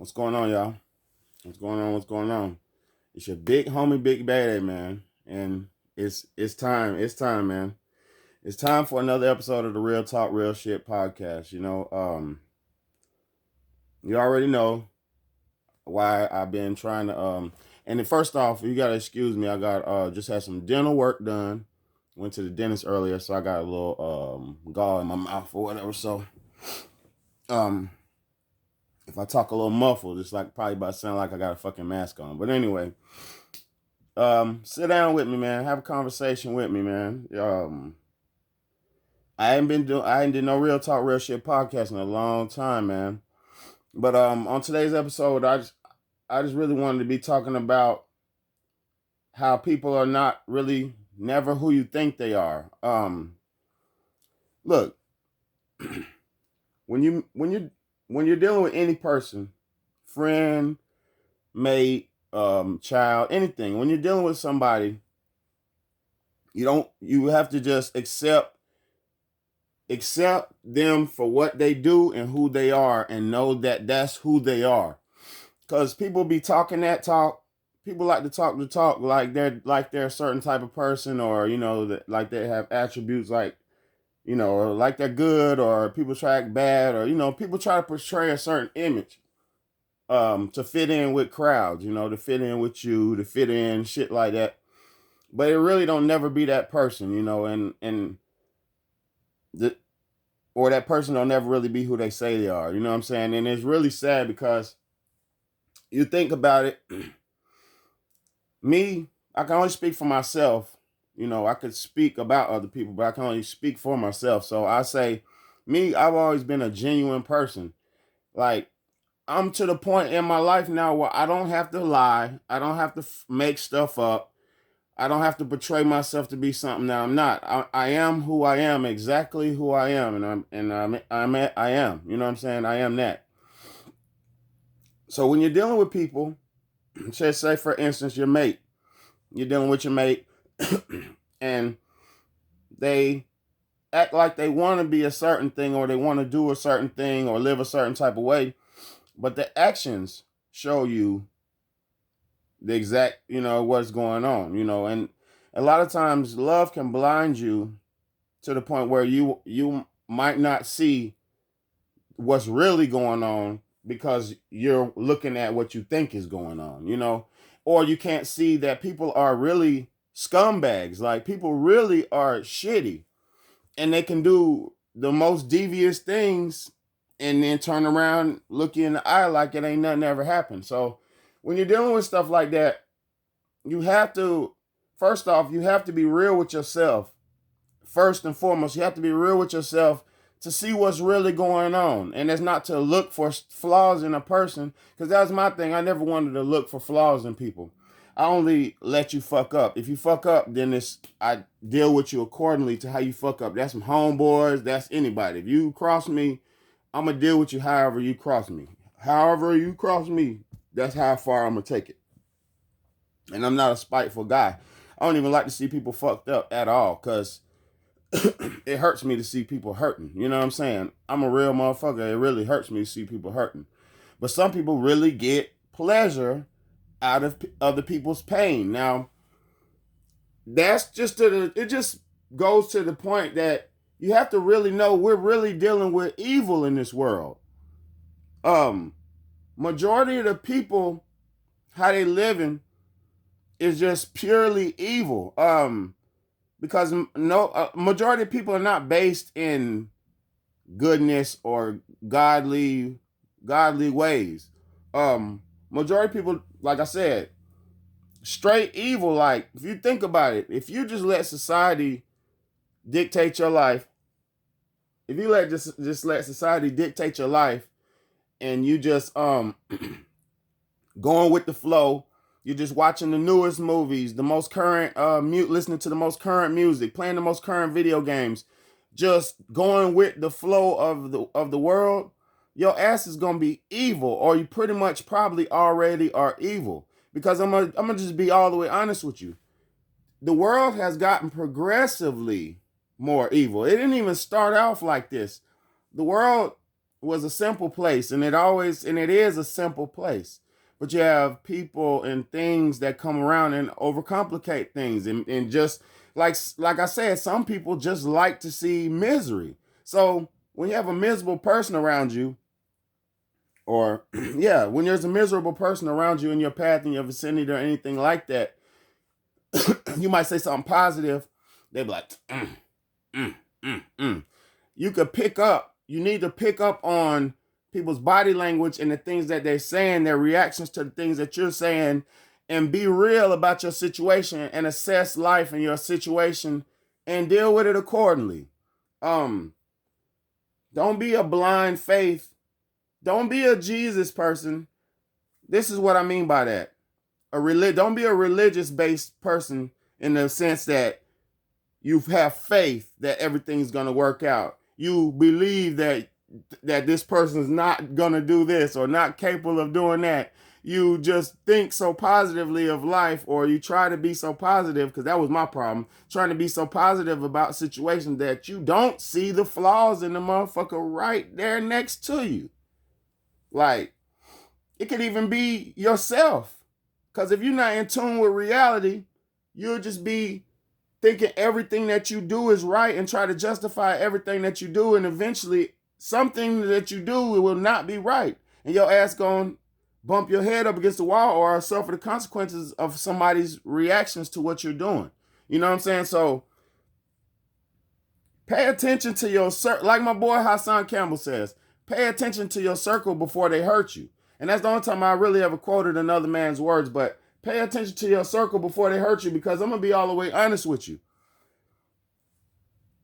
What's going on, y'all? What's going on? What's going on? It's your big homie, Big Bad, man. And it's time. It's time, man. It's time for another episode of the Real Talk, Real Shit podcast. You already know why I've been trying to and then first off, you gotta excuse me. I got just had some dental work done. Went to the dentist earlier, so I got a little gall in my mouth or whatever. So um if I talk a little muffled, it's like probably about to sound like I got a fucking mask on. But anyway, sit down with me, man. Have a conversation with me, man. I ain't did no real talk, real shit podcast in a long time, man. But on today's episode, I just really wanted to be talking about how people are not really never who you think they are. Look, when you're dealing with any person, friend, mate, child, anything, when you're dealing with somebody, you have to just accept them for what they do and who they are, and know that that's who they are. Because people be talking that talk. People like to talk the talk like they're a certain type of person, or that like they have attributes like or like they're good, or people try to act bad, or people try to portray a certain image to fit in with crowds, to fit in with you, to fit in shit like that. But it really don't never be that person, and the or that person don't never really be who they say they are. You know what I'm saying? And it's really sad because you think about it. Me, I can only speak for myself. I could speak about other people, but I can only speak for myself. So I say, me, I've always been a genuine person. Like, I'm to the point in my life now where I don't have to lie. I don't have to make stuff up. I don't have to portray myself to be something that I'm not. I am who I am, exactly who I am, I am. You know what I'm saying? I am that. So when you're dealing with people, just say for instance your mate, you're dealing with your mate, and they act like they want to be a certain thing, or they want to do a certain thing, or live a certain type of way, but the actions show you the exact, what's going on, and a lot of times love can blind you to the point where you might not see what's really going on because you're looking at what you think is going on, or you can't see that people are really scumbags. Like, people really are shitty, and they can do the most devious things and then turn around, look you in the eye like it ain't nothing ever happened. So when you're dealing with stuff like that, you have to, first off, you have to be real with yourself. First and foremost, you have to be real with yourself to see what's really going on. And it's not to look for flaws in a person, because that was my thing. I never wanted to look for flaws in people. I only let you fuck up. If you fuck up, then I deal with you accordingly to how you fuck up. That's some homeboys. That's anybody. If you cross me, I'm going to deal with you however you cross me. However you cross me, that's how far I'm going to take it. And I'm not a spiteful guy. I don't even like to see people fucked up at all, because it hurts me to see people hurting. You know what I'm saying? I'm a real motherfucker. It really hurts me to see people hurting. But some people really get pleasure out of other people's pain. Now, that's just it just goes to the point that you have to really know we're really dealing with evil in this world. Majority of the people, how they living is just purely evil. Because no majority of people are not based in goodness or godly ways. Majority of people, like I said, straight evil. Like, if you think about it, if you just let society dictate your life, if you just let society dictate your life, and you just going with the flow, you're just watching the newest movies, the most current listening to the most current music, playing the most current video games, just going with the flow of the world, your ass is gonna be evil, or you pretty much probably already are evil. Because I'm gonna just be all the way honest with you. The world has gotten progressively more evil. It didn't even start off like this. The world was a simple place, and it is a simple place. But you have people and things that come around and overcomplicate things, and just like I said, some people just like to see misery. So when you have a miserable person around you, or yeah, when there's a miserable person around you in your path, in your vicinity, or anything like that, you might say something positive. They be like, mm, mm. You could pick up. You need to pick up on people's body language and the things that they're saying, their reactions to the things that you're saying, and be real about your situation and assess life and your situation and deal with it accordingly. Don't be a blind faith. Don't be a Jesus person. This is what I mean by that. Don't be a religious based person in the sense that you have faith that everything's going to work out. You believe that this person's not going to do this or not capable of doing that. You just think so positively of life, or you try to be so positive, because that was my problem, trying to be so positive about situations that you don't see the flaws in the motherfucker right there next to you. Like, it could even be yourself. Because if you're not in tune with reality, you'll just be thinking everything that you do is right and try to justify everything that you do, and eventually something that you do will not be right, and your ass gonna bump your head up against the wall or suffer the consequences of somebody's reactions to what you're doing. You know what I'm saying? So pay attention to your circle. Like my boy Hassan Campbell says, pay attention to your circle before they hurt you. And that's the only time I really ever quoted another man's words. But pay attention to your circle before they hurt you, because I'm going to be all the way honest with you.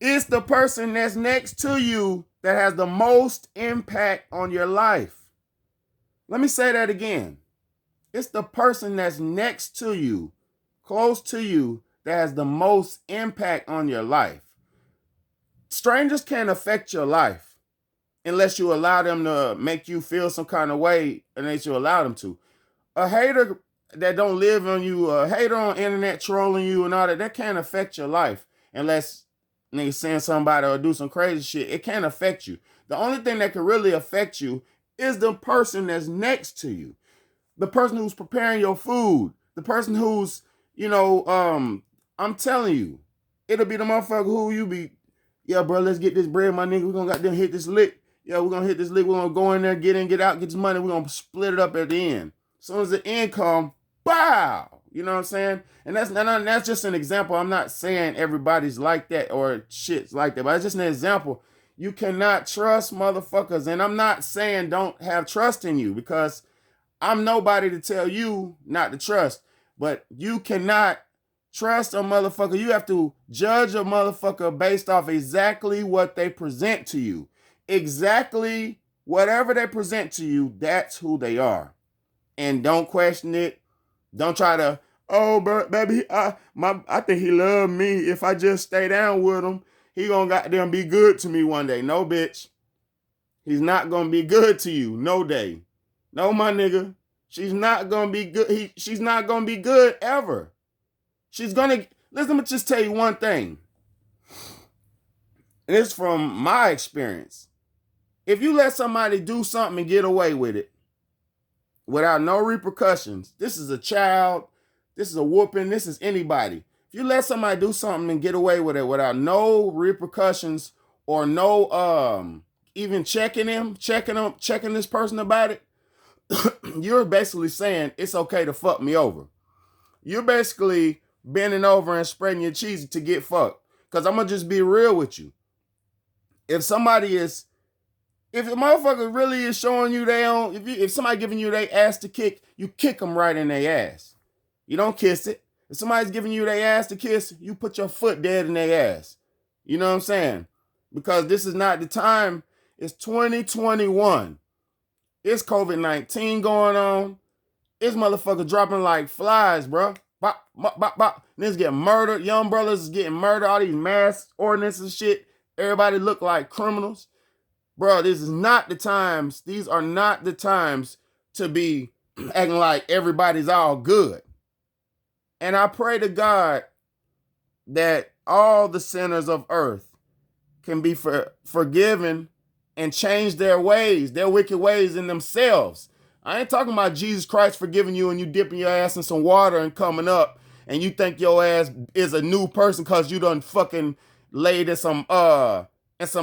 It's the person that's next to you that has the most impact on your life. Let me say that again. It's the person that's next to you, close to you, that has the most impact on your life. Strangers can't affect your life unless you allow them to make you feel some kind of way, unless you allow them to. A hater that don't live on you, a hater on internet trolling you and all that, that can't affect your life unless nigga send somebody or do some crazy shit. It can't affect you. The only thing that can really affect you is the person that's next to you. The person who's preparing your food. The person who's, I'm telling you, it'll be the motherfucker who you be, yeah, bro, let's get this bread, my nigga. We're going to goddamn hit this lick. Yeah, we're going to hit this lick. We're going to go in there, get in, get out, get this money. We're going to split it up at the end. As soon as the end come, bow. You know what I'm saying? And that's just an example. I'm not saying everybody's like that or shit's like that, but it's just an example. You cannot trust motherfuckers. And I'm not saying don't have trust in you, because I'm nobody to tell you not to trust. But you cannot trust a motherfucker. You have to judge a motherfucker based off exactly what they present to you. Exactly whatever they present to you, that's who they are. And don't question it. Don't try to, oh, bro, baby, I think he loved me. If I just stay down with him, he gonna goddamn be good to me one day. No, bitch. He's not gonna be good to you. No day. No, my nigga. She's not gonna be good. She's not gonna be good ever. Listen, let me just tell you one thing. And it's from my experience. If you let somebody do something and get away with it without no repercussions, this is a child, this is a whooping, this is anybody. If you let somebody do something and get away with it without no repercussions or no even checking this person about it, you're basically saying it's okay to fuck me over. You're basically bending over and spreading your cheese to get fucked. Because I'm going to just be real with you. If a motherfucker really is showing you they own, if somebody giving you their ass to kick, you kick them right in their ass. You don't kiss it. If somebody's giving you their ass to kiss, you put your foot dead in their ass. You know what I'm saying? Because this is not the time. It's 2021. It's COVID-19 going on. This motherfucker dropping like flies, bro. Bop, bop, bop, bop. Niggas getting murdered. Young brothers is getting murdered. All these mass ordinances and shit. Everybody look like criminals. Bro, this is not the times. These are not the times to be acting like everybody's all good. And I pray to God that all the sinners of earth can be forgiven and change their ways, their wicked ways in themselves. I ain't talking about Jesus Christ forgiving you and you dipping your ass in some water and coming up and you think your ass is a new person because you done fucking laid in some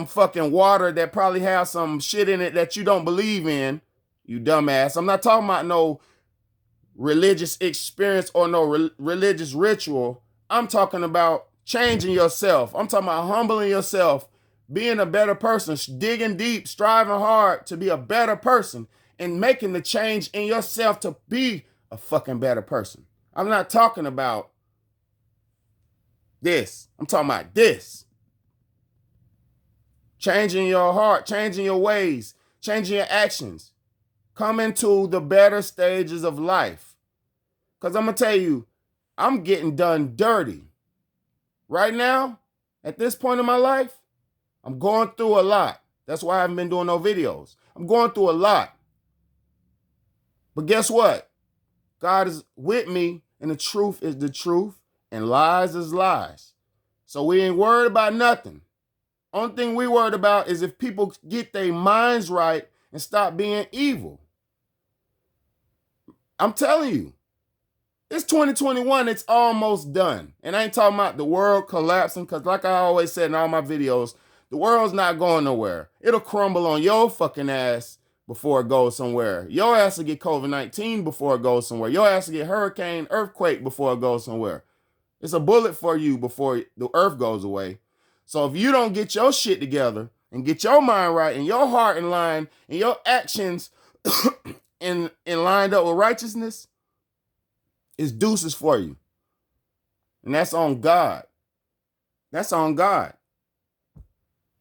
fucking water that probably has some shit in it that you don't believe in, you dumbass. I'm not talking about no religious experience or no religious ritual. I'm talking about changing yourself. I'm talking about humbling yourself, being a better person, digging deep, striving hard to be a better person, and making the change in yourself to be a fucking better person. I'm not talking about this. I'm talking about this. Changing your heart, changing your ways, changing your actions. Coming to the better stages of life. Because I'm going to tell you, I'm getting done dirty. Right now, at this point in my life, I'm going through a lot. That's why I haven't been doing no videos. I'm going through a lot. But guess what? God is with me, and the truth is the truth, and lies is lies. So we ain't worried about nothing. Only thing we worried about is if people get their minds right and stop being evil. I'm telling you, it's 2021. It's almost done. And I ain't talking about the world collapsing, because like I always said in all my videos, the world's not going nowhere. It'll crumble on your fucking ass before it goes somewhere. Your ass will get COVID-19 before it goes somewhere. Your ass will get hurricane, earthquake before it goes somewhere. It's a bullet for you before the earth goes away. So if you don't get your shit together and get your mind right and your heart in line and your actions in lined up with righteousness, it's deuces for you. And that's on God. That's on God.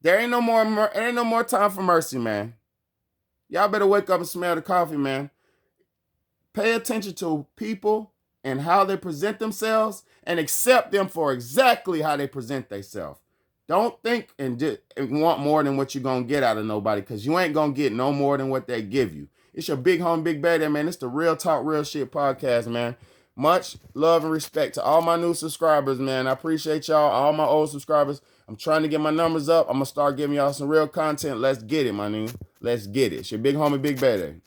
There ain't no more time for mercy, man. Y'all better wake up and smell the coffee, man. Pay attention to people and how they present themselves and accept them for exactly how they present themselves. Don't think and want more than what you're going to get out of nobody, because you ain't going to get no more than what they give you. It's your big home, big baby, man. It's the Real Talk, Real Shit podcast, man. Much love and respect to all my new subscribers, man. I appreciate y'all, all my old subscribers. I'm trying to get my numbers up. I'm going to start giving y'all some real content. Let's get it, my nigga. Let's get it. It's your big homie, big baby.